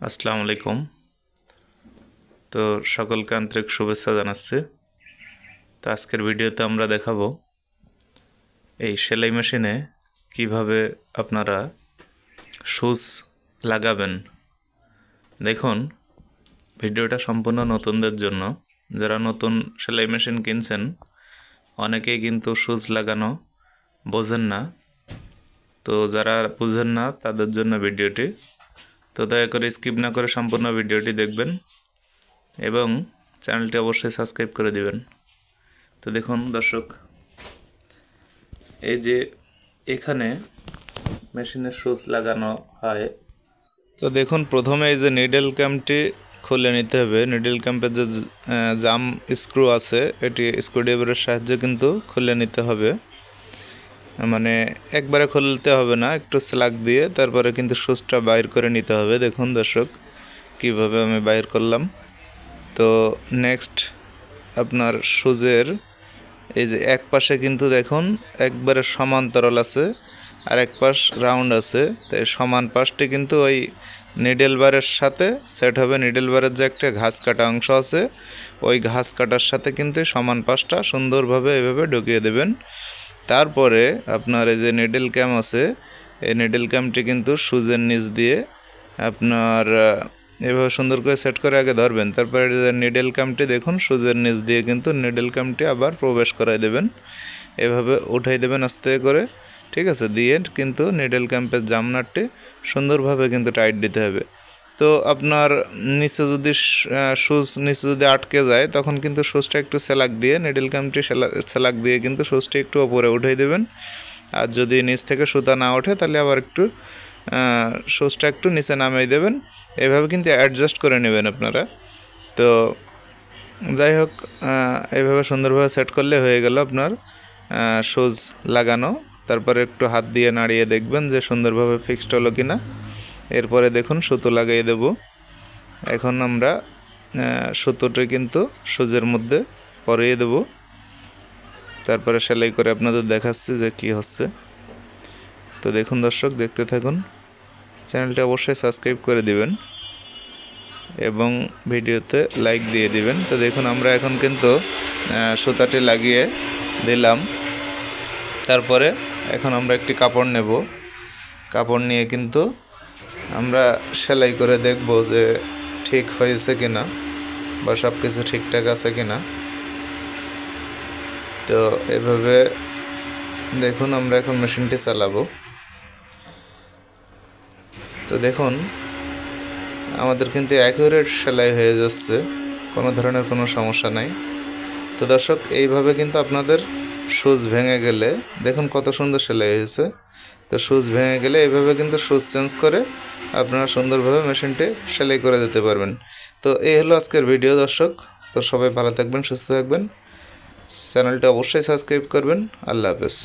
আসসালামু আলাইকুম। তো সকলকে আন্তরিক শুভেচ্ছা জানাচ্ছি। তো আজকের ভিডিওতে আমরা দেখাবো এই সেলাই মেশিনে কিভাবে আপনারা সুচ লাগাবেন। দেখুন, ভিডিওটা সম্পূর্ণ নতুনদের জন্য। যারা নতুন সেলাই মেশিন কিনছেন অনেকেই কিন্তু সুচ লাগানো বোঝেন না। তো যারা বুঝেন না তাদের জন্য ভিডিওটি। তো দয়া করে স্কিপ না করে সম্পূর্ণ ভিডিওটি দেখবেন এবং চ্যানেলটি অবশ্যই সাবস্ক্রাইব করে দিবেন। তো দেখুন দর্শক, এই যে এখানে মেশিনের সুচ লাগানো হয়। তো দেখুন, প্রথমে এই যে নিডল ক্যাম্পটি খুলে নিতে হবে। নিডল ক্যাম্পের যে জাম স্ক্রু আছে এটি স্ক্রুড্রাইভারের সাহায্যে কিন্তু খুলে নিতে হবে। মানে একবারে খুলতে হবে না, একটু স্লাগ দিয়ে তারপরে কিন্তু সুচটা বাইর করে নিতে হবে। দেখুন দর্শক, কিভাবে আমি বাইর করলাম। তো নেক্সট আপনার সুচের এই যে এক পাশে কিন্তু দেখুন একবারে সমান্তরাল আছে আর এক পাশ রাউন্ড আছে। তাই সমান পাশটি কিন্তু ওই নিডল বারের সাথে সেট হবে। নিডল বারের যে একটা ঘাস কাটা অংশ আছে ওই ঘাস কাটার সাথে কিন্তু সমান পাশটা সুন্দরভাবে এভাবে ঢুকিয়ে দেবেন। তারপরে আপনার এই যে নিডল ক্যাম আছে, এই নিডল ক্যামটি কিন্তু সুচের নিচ দিয়ে আপনার এভাবে সুন্দর করে সেট করে আগে ধরবেন। তারপরে নিডল ক্যামটি দেখুন সুচের নিচ দিয়ে কিন্তু নিডল ক্যামটি আবার প্রবেশ করাই দেবেন। এভাবে উঠাই দেবেন আস্তে করে, ঠিক আছে। দিয়ে কিন্তু নিডল ক্যাম্পের জামনাটটি সুন্দরভাবে কিন্তু টাইট দিতে হবে। তো আপনার নিচে যদি সুচ নিচে যদি আটকে যায় তখন কিন্তু সুচটা একটু সেলাক দিয়ে নিডল ক্যাম্পটি সেলাক দিয়ে কিন্তু সুচটি একটু ওপরে উঠাই দেবেন। আর যদি নিচ থেকে সুতা না ওঠে তাহলে আবার একটু সুচটা একটু নিচে নামিয়ে দেবেন। এভাবে কিন্তু অ্যাডজাস্ট করে নেবেন আপনারা। তো যাই হোক, এইভাবে সুন্দরভাবে সেট করলে হয়ে গেল আপনার সুচ লাগানো। তারপরে একটু হাত দিয়ে নাড়িয়ে দেখবেন যে সুন্দরভাবে ফিক্সড হলো কি না। এরপরে দেখুন সুতো লাগিয়ে দেব। এখন আমরা সুতোটি কিন্তু সুচের মধ্যে পরিয়ে দেব। তারপরে সেলাই করে আপনাদের দেখাচ্ছি যে কি হচ্ছে। তো দেখুন দর্শক, দেখতে থাকুন। চ্যানেলটি অবশ্যই সাবস্ক্রাইব করে দিবেন এবং ভিডিওতে লাইক দিয়ে দিবেন। তো দেখুন, আমরা এখন কিন্তু সুতাটি লাগিয়ে দিলাম। তারপরে এখন আমরা একটি কাপড় নেব। কাপড় নিয়ে কিন্তু আমরা সেলাই করে দেখব যে ঠিক হয়েছে কিনা বা সব কিছু ঠিকঠাক আছে কিনা। তো এভাবে দেখুন, আমরা এখন মেশিনটি চালাবো। তো দেখুন, আমাদের কিন্তু অ্যাকুরেট সেলাই হয়ে যাচ্ছে, কোনো ধরনের কোনো সমস্যা নাই। তো দর্শক, এইভাবে কিন্তু আপনাদের সুচ ভেঙে গেলে দেখুন কত সুন্দর সেলাই হয়েছে। তো সুচ ভেঙে গেলে এইভাবে কিন্তু সুচ চেঞ্জ করে আপনারা সুন্দরভাবে মেশিনটি সেলাই করে দিতে পারবেন। তো এই হলো আজকের ভিডিও দর্শক। তো সবাই ভালো থাকবেন, সুস্থ থাকবেন, চ্যানেলটা অবশ্যই সাবস্ক্রাইব করবেন। আল্লাহ হাফেজ।